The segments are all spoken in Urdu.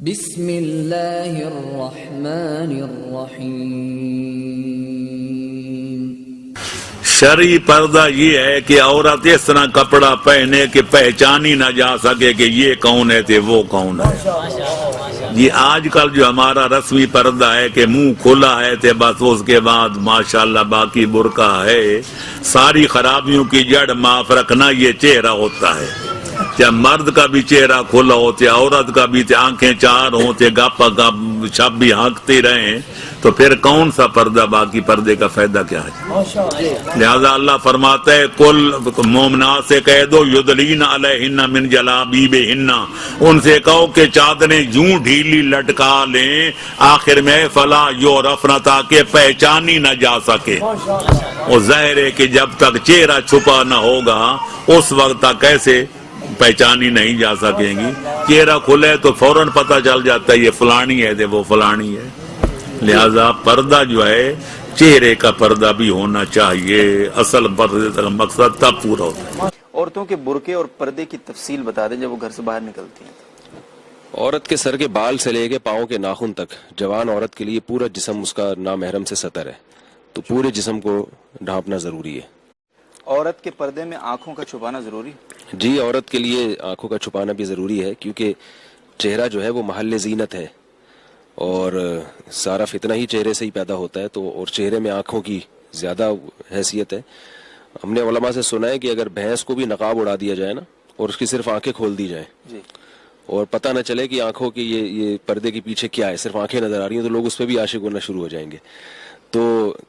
بسم اللہ الرحمن الرحیم۔ شرعی پردہ یہ ہے کہ عورت اس طرح کپڑا پہنے کہ پہچانی نہ جا سکے کہ یہ کون ہے تھے وہ کون ہے۔ یہ آج کل جو ہمارا رسمی پردہ ہے کہ منہ کھلا ہے تھے بس، اس کے بعد ماشاءاللہ باقی برقع ہے۔ ساری خرابیوں کی جڑ معاف رکھنا یہ چہرہ ہوتا ہے۔ چاہے مرد کا بھی چہرہ کھلا ہوتے، عورت کا بھی آنکھیں چار ہوتے، گپ شب بھی ہانکتے رہیں، تو پھر کون سا پردہ؟ باقی پردے کا فائدہ کیا ہے؟ لہذا اللہ فرماتا ہے کل مومنات سے کہہ دو یدلین علیہن من جلابیبہن، ان سے کہو کہ چادریں یوں ڈھیلی لٹکا لیں آخر میں فلا یعرفن، تاکہ پہچانی نہ جا سکے۔ وہ ظاہر ہے کہ جب تک چہرہ چھپا نہ ہوگا اس وقت تک کیسے پہچانی نہیں جا سکیں گی؟ چہرہ کھلے تو فوراً پتہ چل جاتا ہے یہ فلانی ہے وہ فلانی ہے۔ لہذا پردہ جو ہے چہرے کا پردہ بھی ہونا چاہیے، اصل پردے کا مقصد تب پورا ہوتا ہے۔ عورتوں کے برقعے اور پردے کی تفصیل بتا دیں جب وہ گھر سے باہر نکلتی ہیں۔ عورت کے سر کے بال سے لے کے پاؤں کے ناخن تک، جوان عورت کے لیے پورا جسم اس کا نامحرم سے سطر ہے، تو پورے جسم کو ڈھانپنا ضروری ہے۔ عورت کے پردے میں آنکھوں کا چھپانا ضروری؟ جی، عورت کے لیے آنکھوں کا چھپانا بھی ضروری ہے، کیونکہ چہرہ جو ہے وہ محل زینت ہے، اور سارا فتنہ ہی چہرے سے ہی پیدا ہوتا ہے، تو اور چہرے میں آنکھوں کی زیادہ حیثیت ہے۔ ہم نے علماء سے سنا ہے کہ اگر بھینس کو بھی نقاب اڑا دیا جائے نا، اور اس کی صرف آنکھیں کھول دی جائیں اور پتہ نہ چلے کہ آنکھوں کی یہ پردے کے پیچھے کیا ہے، صرف آنکھیں نظر آ رہی ہیں، تو لوگ اس پہ بھی عاشق ہونا شروع ہو جائیں گے۔ تو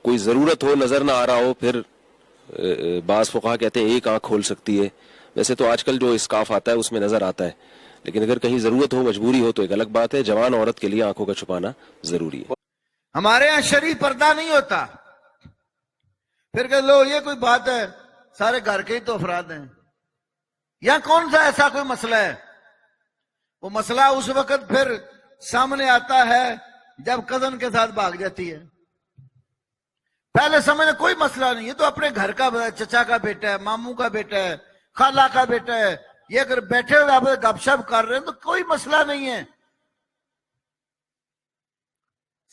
کوئی ضرورت ہو، نظر نہ آ رہا ہو، پھر بعض فقہا کہتے ہیں ایک آنکھ کھول سکتی ہے۔ ویسے تو آج کل جو اسکاف آتا ہے اس میں نظر آتا ہے، لیکن اگر کہیں ضرورت ہو، مجبوری ہو، تو ایک الگ بات ہے۔ جوان عورت کے لیے آنکھوں کا چھپانا ضروری ہے۔ ہمارے ہاں شرعی پردہ نہیں ہوتا، پھر کہ لو یہ کوئی بات ہے، سارے گھر کے ہی تو افراد ہیں۔ یا کون سا ایسا کوئی مسئلہ ہے؟ وہ مسئلہ اس وقت پھر سامنے آتا ہے جب کزن کے ساتھ بھاگ جاتی ہے۔ پہلے سمجھنے کوئی مسئلہ نہیں ہے، تو اپنے گھر کا چچا کا بیٹا ہے، ماموں کا بیٹا ہے، خالہ کا بیٹا ہے، یہ اگر بیٹھے ہوئے آپ گپ شپ کر رہے ہیں تو کوئی مسئلہ نہیں ہے۔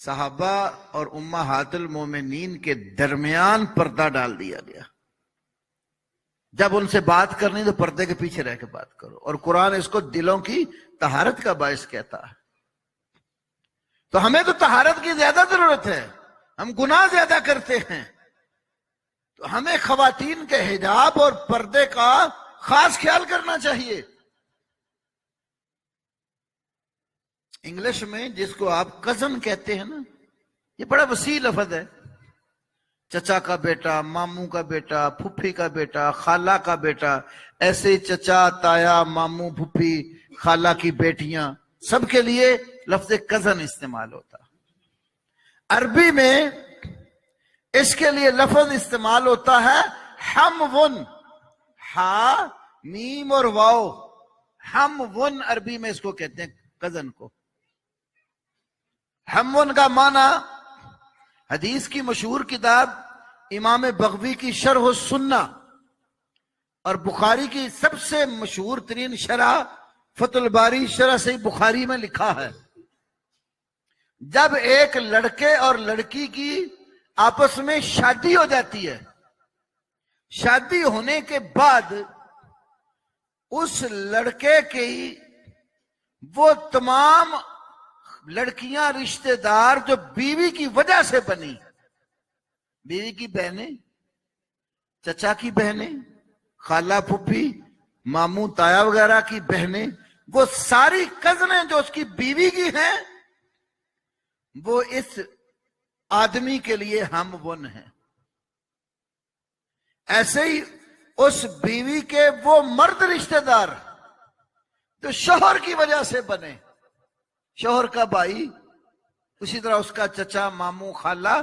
صحابہ اور امہات المومنین کے درمیان پردہ ڈال دیا گیا۔ جب ان سے بات کرنی تو پردے کے پیچھے رہ کے بات کرو، اور قرآن اس کو دلوں کی طہارت کا باعث کہتا ہے۔ تو ہمیں تو طہارت کی زیادہ ضرورت ہے، ہم گناہ زیادہ کرتے ہیں، تو ہمیں خواتین کے حجاب اور پردے کا خاص خیال کرنا چاہیے۔ انگلش میں جس کو آپ کزن کہتے ہیں نا، یہ بڑا وسیع لفظ ہے۔ چچا کا بیٹا، ماموں کا بیٹا، پھپھی کا بیٹا، خالہ کا بیٹا، ایسے چچا، تایا، ماموں، پھپھی، خالہ کی بیٹیاں، سب کے لیے لفظ کزن استعمال ہوتا۔ عربی میں اس کے لیے لفظ استعمال ہوتا ہے ہمون، ہا میم اور واو، ہمون عربی میں اس کو کہتے ہیں، کزن کو۔ ہمون کا معنی حدیث کی مشہور کتاب امام بغوی کی شرح السنہ اور بخاری کی سب سے مشہور ترین شرح فتح الباری شرح صحیح بخاری میں لکھا ہے، جب ایک لڑکے اور لڑکی کی آپس میں شادی ہو جاتی ہے، شادی ہونے کے بعد اس لڑکے کی وہ تمام لڑکیاں رشتہ دار جو بیوی کی وجہ سے بنی، بیوی کی بہنیں، چچا کی بہنیں، خالہ پھپھی، ماموں تایا وغیرہ کی بہنیں، وہ ساری کزنیں جو اس کی بیوی کی ہیں، وہ اس آدمی کے لیے ہم ون ہیں۔ ایسے ہی اس بیوی کے وہ مرد رشتہ دار جو شوہر کی وجہ سے بنے، شوہر کا بھائی، اسی طرح اس کا چچا، ماموں، خالہ،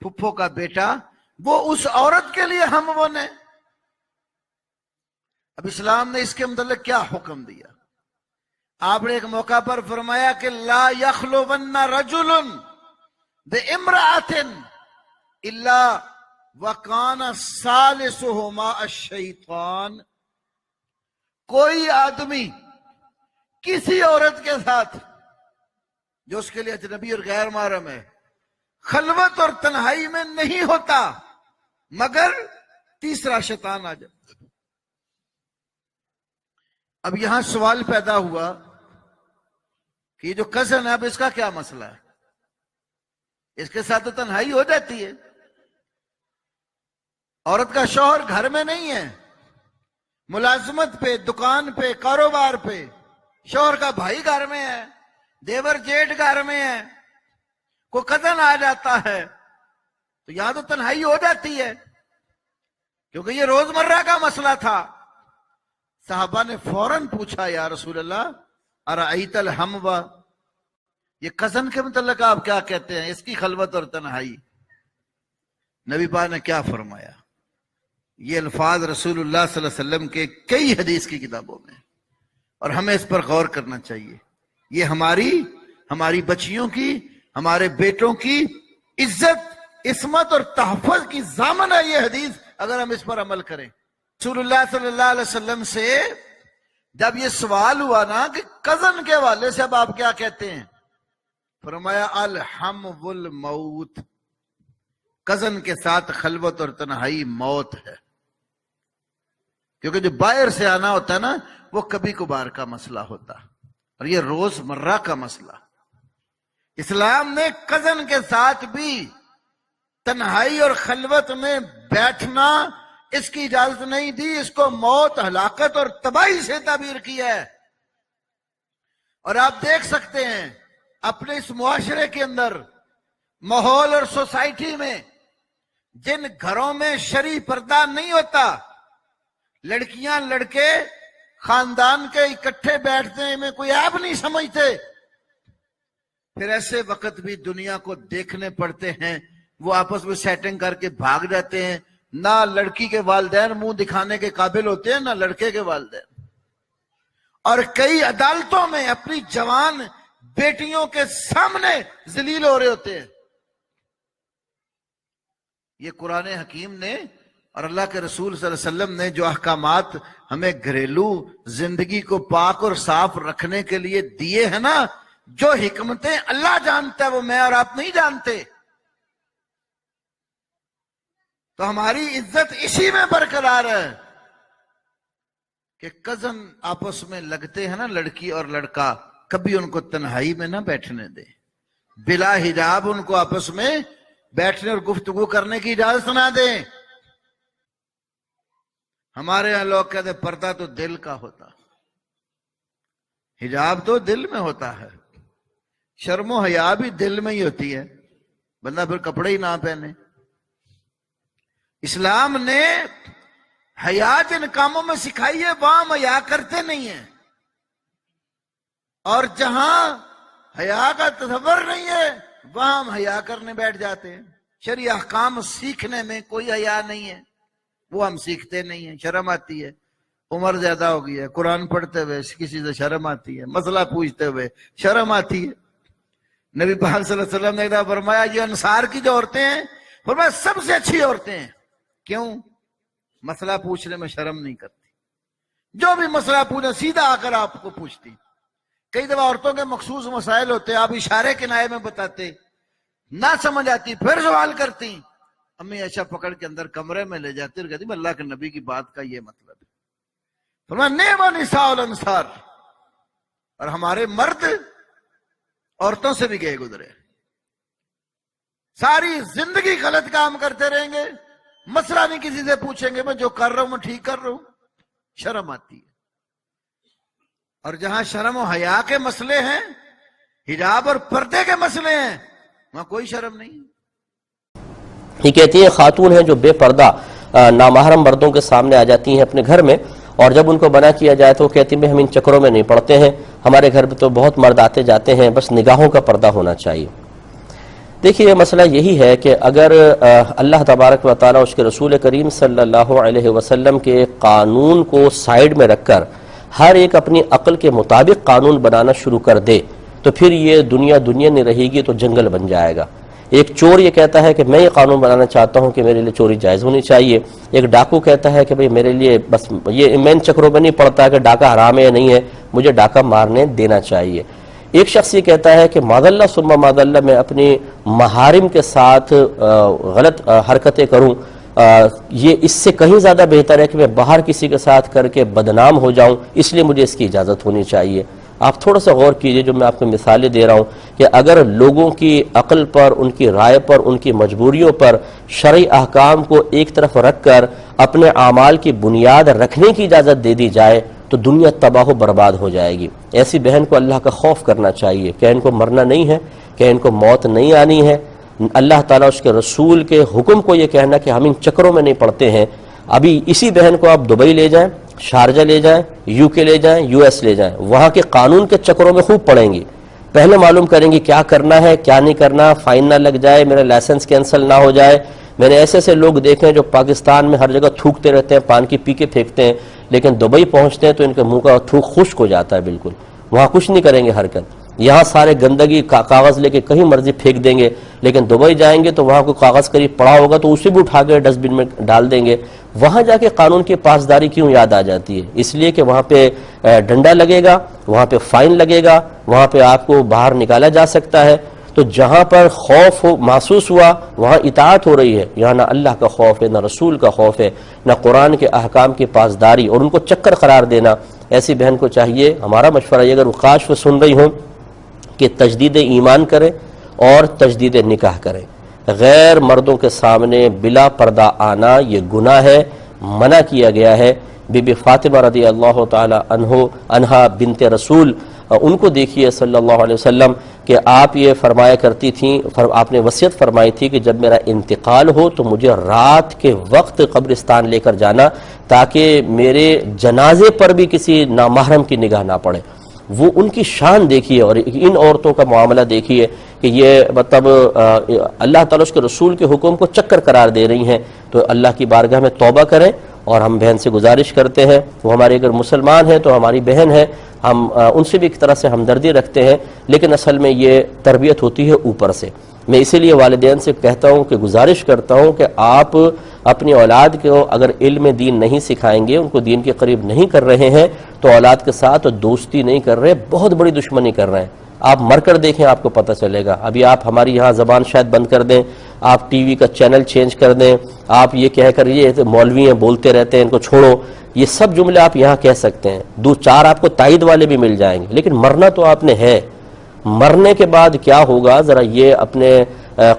پھپھو کا بیٹا، وہ اس عورت کے لیے ہم ون ہیں۔ اب اسلام نے اس کے متعلق کیا حکم دیا؟ آپ نے ایک موقع پر فرمایا کہ لا یخلون رجل بامرأۃ الا وکان ثالثہما الشیطان، کوئی آدمی کسی عورت کے ساتھ جو اس کے لیے اجنبی اور غیر محرم ہے، خلوت اور تنہائی میں نہیں ہوتا مگر تیسرا شیطان آ جاتا۔ اب یہاں سوال پیدا ہوا کہ یہ جو کزن ہے، اب اس کا کیا مسئلہ ہے؟ اس کے ساتھ تو تنہائی ہو جاتی ہے، عورت کا شوہر گھر میں نہیں ہے، ملازمت پہ، دکان پہ، کاروبار پہ، شوہر کا بھائی گھر میں ہے، دیور جیٹھ گھر میں ہے، کوئی کزن آ جاتا ہے، تو یہاں تو تنہائی ہو جاتی ہے، کیونکہ یہ روزمرہ کا مسئلہ تھا۔ صحابہ نے فوراً پوچھا، یا رسول اللہ ارأیت الحموا، یہ کزن کے متعلق آپ کیا کہتے ہیں، اس کی خلوت اور تنہائی؟ نبی پاک نے کیا فرمایا؟ یہ الفاظ رسول اللہ صلی اللہ علیہ وسلم کے کئی حدیث کی کتابوں میں، اور ہمیں اس پر غور کرنا چاہیے۔ یہ ہماری بچیوں کی، ہمارے بیٹوں کی عزت، عصمت اور تحفظ کی ضامن ہے یہ حدیث، اگر ہم اس پر عمل کریں۔ رسول اللہ صلی اللہ علیہ وسلم سے جب یہ سوال ہوا نا کہ کزن کے والے سے اب آپ کیا کہتے ہیں، فرمایا الحم والموت، کزن کے ساتھ خلوت اور تنہائی موت ہے، کیونکہ جو باہر سے آنا ہوتا ہے نا وہ کبھی کبھار کا مسئلہ ہوتا، اور یہ روز مرہ کا مسئلہ۔ اسلام نے کزن کے ساتھ بھی تنہائی اور خلوت میں بیٹھنا اس کی اجازت نہیں دی، اس کو موت، ہلاکت اور تباہی سے تعبیر کیا ہے۔ اور آپ دیکھ سکتے ہیں اپنے اس معاشرے کے اندر، ماحول اور سوسائٹی میں، جن گھروں میں شرعی پردہ نہیں ہوتا، لڑکیاں لڑکے خاندان کے اکٹھے بیٹھتے ہیں، میں کوئی عیب نہیں سمجھتے، پھر ایسے وقت بھی دنیا کو دیکھنے پڑتے ہیں، وہ آپس میں سیٹنگ کر کے بھاگ جاتے ہیں، نہ لڑکی کے والدین منہ دکھانے کے قابل ہوتے ہیں، نہ لڑکے کے والدین، اور کئی عدالتوں میں اپنی جوان بیٹیوں کے سامنے ذلیل ہو رہے ہوتے ہیں۔ یہ قرآن حکیم نے اور اللہ کے رسول صلی اللہ علیہ وسلم نے جو احکامات ہمیں گھریلو زندگی کو پاک اور صاف رکھنے کے لیے دیے ہیں نا، جو حکمتیں اللہ جانتا ہے وہ میں اور آپ نہیں جانتے، تو ہماری عزت اسی میں برقرار ہے کہ کزن آپس میں لگتے ہیں نا، لڑکی اور لڑکا، کبھی ان کو تنہائی میں نہ بیٹھنے دیں، بلا حجاب ان کو آپس میں بیٹھنے اور گفتگو کرنے کی اجازت نہ دیں۔ ہمارے یہاں لوگ کہتے ہیں پردہ تو دل کا ہوتا، حجاب تو دل میں ہوتا ہے، شرم و حیا بھی دل میں ہی ہوتی ہے، بندہ پھر کپڑے ہی نہ پہنے۔ اسلام نے حیا جن کاموں میں سکھائی ہے وہاں ہم حیا کرتے نہیں ہیں، اور جہاں حیا کا تصور نہیں ہے وہاں ہم حیا کرنے بیٹھ جاتے ہیں۔ شرعی احکام سیکھنے میں کوئی حیا نہیں ہے، وہ ہم سیکھتے نہیں ہیں، شرم آتی ہے، عمر زیادہ ہو گئی ہے، قرآن پڑھتے ہوئے کسی سے شرم آتی ہے، مسئلہ پوچھتے ہوئے شرم آتی ہے۔ نبی پاک صلی اللہ علیہ وسلم نے فرمایا یہ انصار کی جو عورتیں ہیں، فرمایا سب سے اچھی عورتیں ہیں، کیوں؟ مسئلہ پوچھنے میں شرم نہیں کرتی، جو بھی مسئلہ پوچھنا سیدھا آ کر آپ کو پوچھتی۔ کئی دفعہ عورتوں کے مخصوص مسائل ہوتے، آپ اشارے کنائے میں بتاتے، نہ سمجھ آتی پھر سوال کرتی، امی عائشہ پکڑ کے اندر کمرے میں لے جاتی اور کہتی اللہ کے نبی کی بات کا یہ مطلب ہے۔ فرمایا نعم نساء الانصار، اور ہمارے مرد عورتوں سے بھی گئے گزرے، ساری زندگی غلط کام کرتے رہیں گے، مسئلہ نہیں کسی سے پوچھیں گے، میں جو کر رہا ہوں میں ٹھیک کر رہا ہوں، شرم آتی ہے۔ اور جہاں شرم و حیا کے مسئلے ہیں، حجاب اور پردے کے مسئلے ہیں، وہاں کوئی شرم نہیں۔ یہ کہتی ہیں خاتون ہیں جو بے پردہ نامحرم مردوں کے سامنے آ جاتی ہیں اپنے گھر میں، اور جب ان کو منع کیا جائے تو وہ کہتی ہیں ہم ان چکروں میں نہیں پڑتے ہیں، ہمارے گھر میں تو بہت مرد آتے جاتے ہیں، بس نگاہوں کا پردہ ہونا چاہیے۔ دیکھیے یہ مسئلہ یہی ہے کہ اگر اللہ تبارک و تعالیٰ اس کے رسول کریم صلی اللہ علیہ وسلم کے قانون کو سائیڈ میں رکھ کر ہر ایک اپنی عقل کے مطابق قانون بنانا شروع کر دے تو پھر یہ دنیا نہیں رہے گی، تو جنگل بن جائے گا۔ ایک چور یہ کہتا ہے کہ میں یہ قانون بنانا چاہتا ہوں کہ میرے لیے چوری جائز ہونی چاہیے، ایک ڈاکو کہتا ہے کہ بھئی میرے لیے بس یہ میں ان چکروں میں نہیں پڑتا کہ ڈاکہ حرام ہے یا نہیں ہے، مجھے ڈاکہ مارنے دینا چاہیے۔ ایک شخص یہ کہتا ہے کہ معذاللہ ثم معذاللہ میں اپنی محارم کے ساتھ غلط حرکتیں کروں، یہ اس سے کہیں زیادہ بہتر ہے کہ میں باہر کسی کے ساتھ کر کے بدنام ہو جاؤں، اس لیے مجھے اس کی اجازت ہونی چاہیے۔ آپ تھوڑا سا غور کیجئے، جو میں آپ کو مثالیں دے رہا ہوں کہ اگر لوگوں کی عقل پر، ان کی رائے پر، ان کی مجبوریوں پر شرعی احکام کو ایک طرف رکھ کر اپنے اعمال کی بنیاد رکھنے کی اجازت دے دی جائے تو دنیا تباہ و برباد ہو جائے گی۔ ایسی بہن کو اللہ کا خوف کرنا چاہیے کہ ان کو مرنا نہیں ہے، کہ ان کو موت نہیں آنی ہے۔ اللہ تعالیٰ اس کے رسول کے حکم کو یہ کہنا کہ ہم ان چکروں میں نہیں پڑتے ہیں۔ ابھی اسی بہن کو آپ دبئی لے جائیں، شارجہ لے جائیں، یو کے لے جائیں، یو ایس لے جائیں، وہاں کے قانون کے چکروں میں خوب پڑیں گی۔ پہلے معلوم کریں گی کیا کرنا ہے، کیا نہیں کرنا، فائن نہ لگ جائے، میرا لائسنس کینسل نہ ہو جائے۔ میں نے ایسے ایسے لوگ دیکھے ہیں جو پاکستان میں ہر جگہ تھوکتے رہتے ہیں، پان کی پی کے پھینکتے ہیں، لیکن دبئی پہنچتے ہیں تو ان کے منہ کا تھوک خشک ہو جاتا ہے بالکل، وہاں کچھ نہیں کریں گے حرکت۔ یہاں سارے گندگی کاغذ لے کے کہیں مرضی پھینک دیں گے، لیکن دبئی جائیں گے تو وہاں کوئی کاغذ قریب پڑا ہوگا تو اسے بھی اٹھا کے ڈسٹ بن میں ڈال دیں گے۔ وہاں جا کے قانون کی پاسداری کیوں یاد آ جاتی ہے؟ اس لیے کہ وہاں پہ ڈنڈا لگے گا، وہاں پہ فائن لگے گا، وہاں پہ آپ کو باہر نکالا جا سکتا ہے۔ تو جہاں پر خوف محسوس ہوا وہاں اطاعت ہو رہی ہے، یہاں نہ اللہ کا خوف ہے، نہ رسول کا خوف ہے، نہ قرآن کے احکام کی پاسداری، اور ان کو چکر قرار دینا۔ ایسی بہن کو چاہیے، ہمارا مشورہ یہ، اگر وہ کاش وہ سن رہی ہوں، کہ تجدید ایمان کرے اور تجدید نکاح کرے۔ غیر مردوں کے سامنے بلا پردہ آنا یہ گناہ ہے، منع کیا گیا ہے۔ بی بی فاطمہ رضی اللہ تعالی عنہا بنت رسول، ان کو دیکھیے صلی اللہ علیہ وسلم کہ آپ یہ فرمایا کرتی تھیں، آپ نے وصیت فرمائی تھی کہ جب میرا انتقال ہو تو مجھے رات کے وقت قبرستان لے کر جانا تاکہ میرے جنازے پر بھی کسی نامحرم کی نگاہ نہ پڑے۔ وہ ان کی شان دیکھیے اور ان عورتوں کا معاملہ دیکھیے کہ یہ مطلب اللہ تعالیٰ اس کے رسول کے حکم کو چکر قرار دے رہی ہیں۔ تو اللہ کی بارگاہ میں توبہ کریں، اور ہم بہن سے گزارش کرتے ہیں، وہ ہمارے اگر مسلمان ہیں تو ہماری بہن ہے، ہم ان سے بھی ایک طرح سے ہمدردی رکھتے ہیں، لیکن اصل میں یہ تربیت ہوتی ہے اوپر سے۔ میں اسی لیے والدین سے کہتا ہوں کہ گزارش کرتا ہوں کہ آپ اپنی اولاد کو اگر علم دین نہیں سکھائیں گے، ان کو دین کے قریب نہیں کر رہے ہیں، تو اولاد کے ساتھ دوستی نہیں کر رہے، بہت بڑی دشمنی کر رہے ہیں۔ آپ مر کر دیکھیں، آپ کو پتہ چلے گا۔ ابھی آپ ہماری یہاں زبان شاید بند کر دیں، آپ ٹی وی کا چینل چینج کر دیں، آپ یہ کہہ کر یہ مولوی ہیں بولتے رہتے ہیں ان کو چھوڑو، یہ سب جملے آپ یہاں کہہ سکتے ہیں، دو چار آپ کو تائید والے بھی مل جائیں گے، لیکن مرنا تو آپ نے ہے۔ مرنے کے بعد کیا ہوگا ذرا یہ اپنے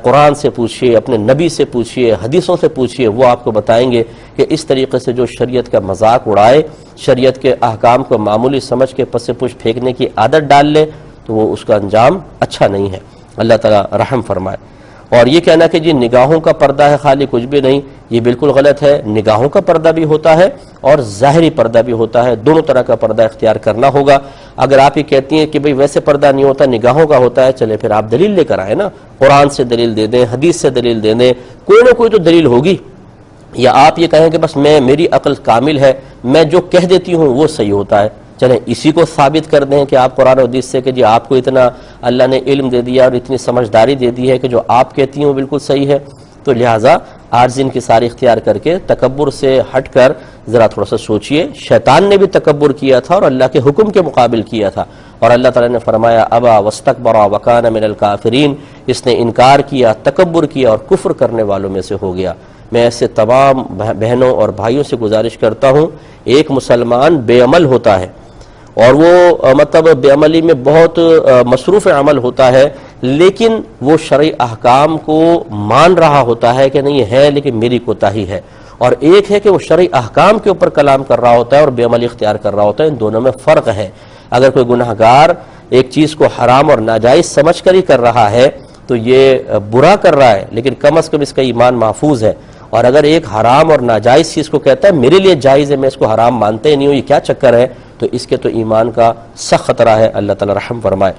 قرآن سے پوچھئے، اپنے نبی سے پوچھئے، حدیثوں سے پوچھئے، وہ آپ کو بتائیں گے کہ اس طریقے سے جو شریعت کا مذاق اڑائے، شریعت کے احکام کو معمولی سمجھ کے پس پش پھینکنے کی عادت ڈال لے تو وہ اس کا انجام اچھا نہیں ہے۔ اللہ تعالیٰ رحم فرمائے۔ اور یہ کہنا کہ جی نگاہوں کا پردہ ہے خالی کچھ بھی نہیں، یہ بالکل غلط ہے۔ نگاہوں کا پردہ بھی ہوتا ہے اور ظاہری پردہ بھی ہوتا ہے، دونوں طرح کا پردہ اختیار کرنا ہوگا۔ اگر آپ یہ کہتی ہیں کہ بھئی ویسے پردہ نہیں ہوتا، نگاہوں کا ہوتا ہے، چلے پھر آپ دلیل لے کر آئے نا، قرآن سے دلیل دے دیں، حدیث سے دلیل دے دیں، کوئی نہ کوئی تو دلیل ہوگی۔ یا آپ یہ کہیں کہ بس میری عقل کامل ہے، میں جو کہہ دیتی ہوں وہ صحیح ہوتا ہے، چلیں اسی کو ثابت کر دیں کہ آپ قرآن و حدیث سے کہ جی آپ کو اتنا اللہ نے علم دے دیا اور اتنی سمجھداری دے دی ہے کہ جو آپ کہتی ہیں وہ بالکل صحیح ہے۔ تو لہٰذا عاجز انکساری اختیار کر کے تکبر سے ہٹ کر ذرا تھوڑا سا سوچئے۔ شیطان نے بھی تکبر کیا تھا اور اللہ کے حکم کے مقابل کیا تھا، اور اللہ تعالیٰ نے فرمایا ابا واستکبر وکان من الکافرین، اس نے انکار کیا، تکبر کیا اور کفر کرنے والوں میں سے ہو گیا۔ میں ایسے تمام بہنوں اور بھائیوں سے گزارش کرتا ہوں، ایک مسلمان بے عمل ہوتا ہے اور وہ مطلب بے عملی میں بہت مصروف عمل ہوتا ہے، لیکن وہ شرعی احکام کو مان رہا ہوتا ہے کہ نہیں ہے لیکن میری کوتاہی ہے، اور ایک ہے کہ وہ شرعی احکام کے اوپر کلام کر رہا ہوتا ہے اور بے عملی اختیار کر رہا ہوتا ہے۔ ان دونوں میں فرق ہے۔ اگر کوئی گناہگار ایک چیز کو حرام اور ناجائز سمجھ کر ہی کر رہا ہے تو یہ برا کر رہا ہے، لیکن کم از کم اس کا ایمان محفوظ ہے۔ اور اگر ایک حرام اور ناجائز چیز کو کہتا ہے میرے لیے جائز ہے، میں اس کو حرام مانتے ہی نہیں ہوں، یہ کیا چکر ہے، تو اس کے تو ایمان کا سخت خطرہ ہے۔ اللہ تعالی رحم فرمائے۔